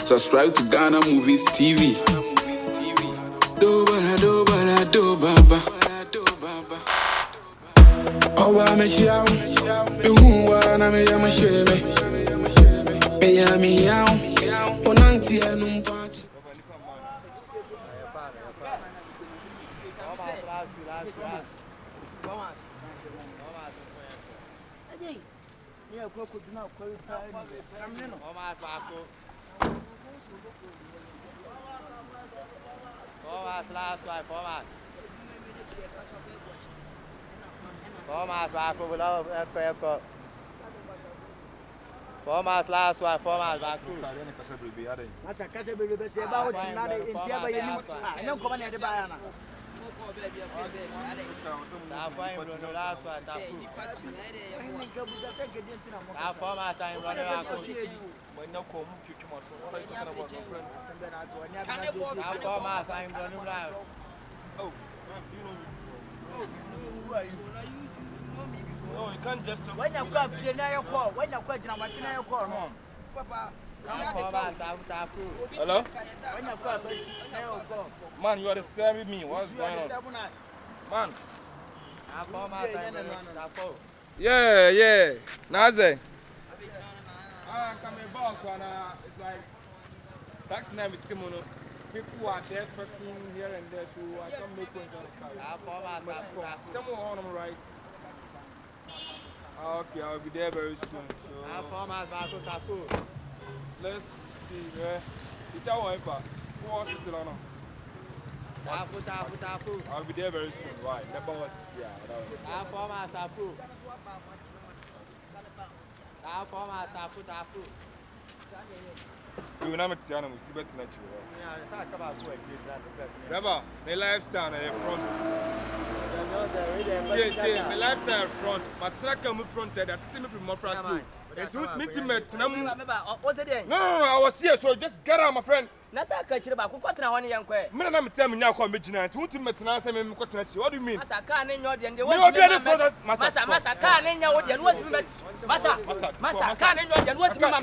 Subscribe to Ghana Movies TV. Do bala do bala do baba. Owa me chiao, ehuwa na me ya me sheme. Me ya me yao, onanti anum fachi. Formas back over echo. Formas last one, formas back. As a Casabill, they say about another in Tiaba. I don't come at the Bayana. The last one. That formas I'm running around. When no come, you must formas I'm running around. Oh, no, you can't just. When you come, you call. When you question, I'm going to call home. Hello? When you call, Man, you are disturbing me. What's going on? Man. Yeah. Naze. I'm coming back and it's like tax name with Timono. People are there working here and there too. I can't make one. Someone on them right. Okay, I'll be there very soon. So let's see. It's our wife. Who wants to tell on? I'll be there very soon. Right? Never was here. You will not see animals. See better natural. Never. My lifestyle in front. My lifestyle front. My track come front. That's still me more front. what's it? No, I was here, so just get out, my friend. Nasa catch about what I want to young quay. Me na me tell me now come midnight. What you met now say me what na chi. What do you mean? Masa can in your and the Masa can in your and what Masa can in your and what Mama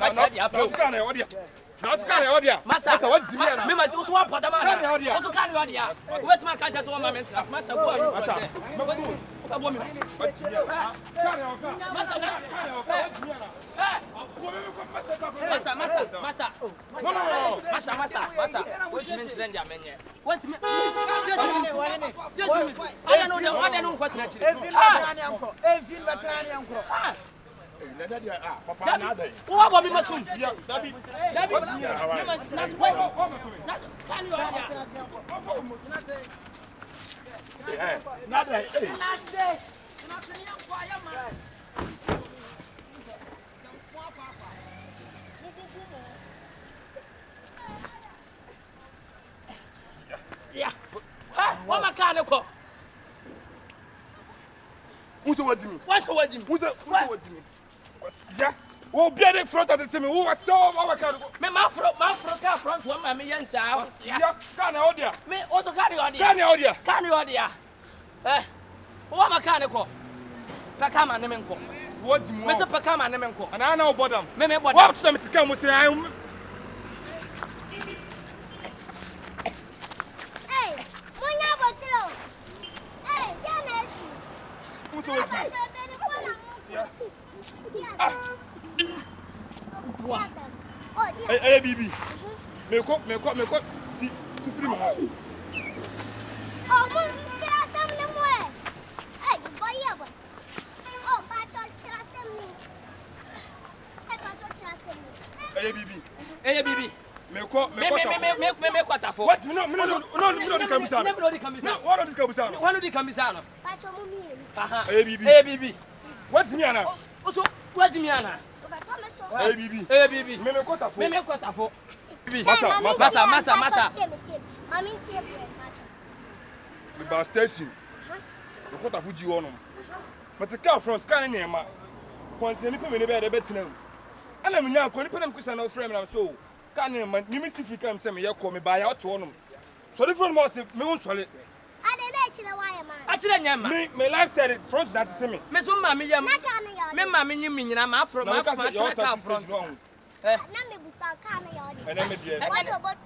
not can audio. Masa what do you mean? Just one pot of money. Also can you audio. What my catch us one moment. Masa What's the mention in menu? What me? I don't know the one and what what about me, Masum? What mechanical? Who's the word to me? What's the word? Who's the word to me? Yeah. Oh, be at the front of the team. Who was so our car? Me, my front one, my million sounds. Yeah, can I order? Me also carry audio. Can I order? Can you audio? What mechanical? Pacama Nemenco. What do you want? Mr. Pacama Nemenco. And I know about them. Me, what some to come with say I'm. Hey, baby. Me ko si free mo. Oh, mo tira sam le mo e. Eh, boy ya boy. Oh, patrol tira sam ni. Eh, patrol tira sam ni. Hey, baby. Me What? What? No, the Kamisano. What are the Kamisano? One of the Kamisano. Patrol mo mi. Hey, baby. What's me ana? Also, what do you mean? Hey, baby. Me kota fo. Masa. Mami tie the bus station. The kota fo ji wono. But the car front can na ma. Point ni pe me ne be de betina. Ana me nya ko ni pe na mkusa na frame na so. Can na ma ni mi sifi kam se me ye ko me ba ya oto wono. So the front mo se me won sole. My lifestyle front that to me. Me so ma me yam. Me ma me nyim nyina ma afro ma afro ma ka front. Na me busa car na yodi. And then me there. What about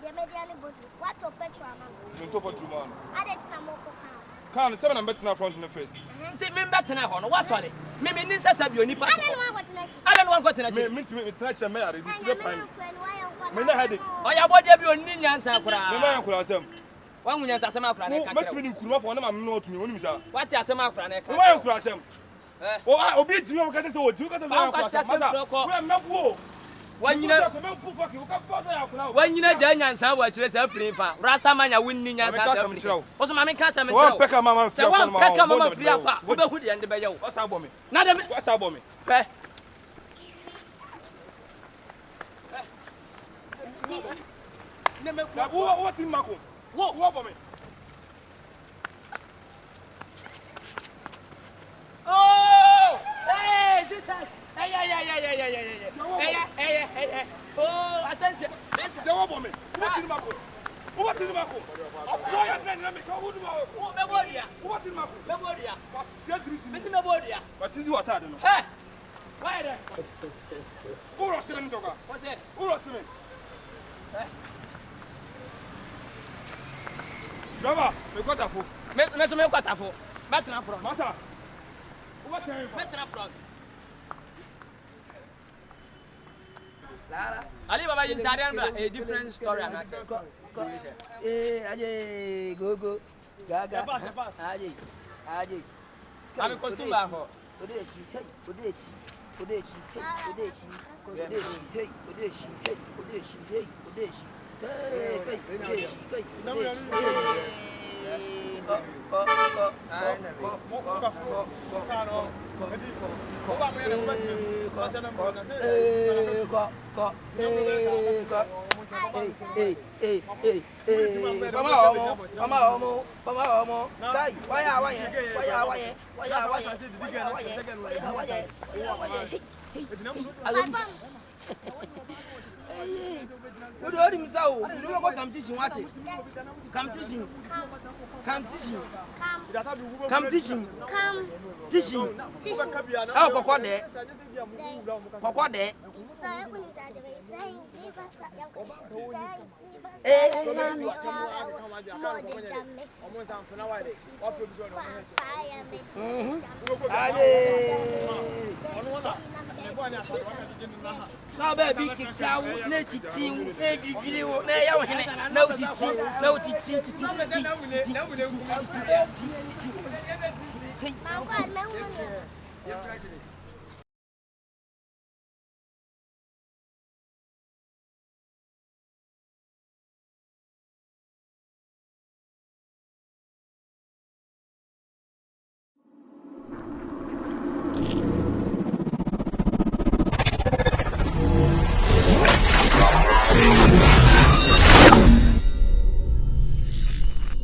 the median bottle? What of petrol man? You top of 2 man. I didn't know more car. Can 7 and better front in the first. Take me better now. What's all it? Me need to save you. I don't want what next. I don't want to next. Me touch a mayor. I Me na headache. Oh, ya body be on ninya sakura. Me man kura asem. Wan munya asema akura na ka. Met me ni kuruma for na ma no to me woni mi sa. What ya asema akura na ka. Me man kura asem. Obi ti me o ka say o ti o ka say me kura asem. Masa. We me ko. Wanyina ja nyansa wa kire sa free fa rasta manya wonni nyansa sa free o so ma me ka sa me kire wan peka mama free wan peka mama free akwa wo be hu de ende be ye wo wasa bo me na de me wasa bo me pe ne me ko wo tin mako wo bo me oh hey Jesus hey. Oh, asense. This is wo bo me wo tin mako wo tin mako o ya na me ka wo do wo me bodia wo tin mako me bodia wa se trisi me si me bodia wa sisi wa ta de no hey why there wo ro se me ntoka what's it wo ro se me Baba, me kwata fo. Me so me kwata fo. Betra front. Masa. What time? Betra front. Lala. Ali Baba Italian bra a different story and I say. Aje go. Gaga. Aje. I'm a costume back. Odeshi. What do you say? You don't go competition what? Competition. Oh, Koko de. Now, baby, kick out, let it team, baby, video, now, no,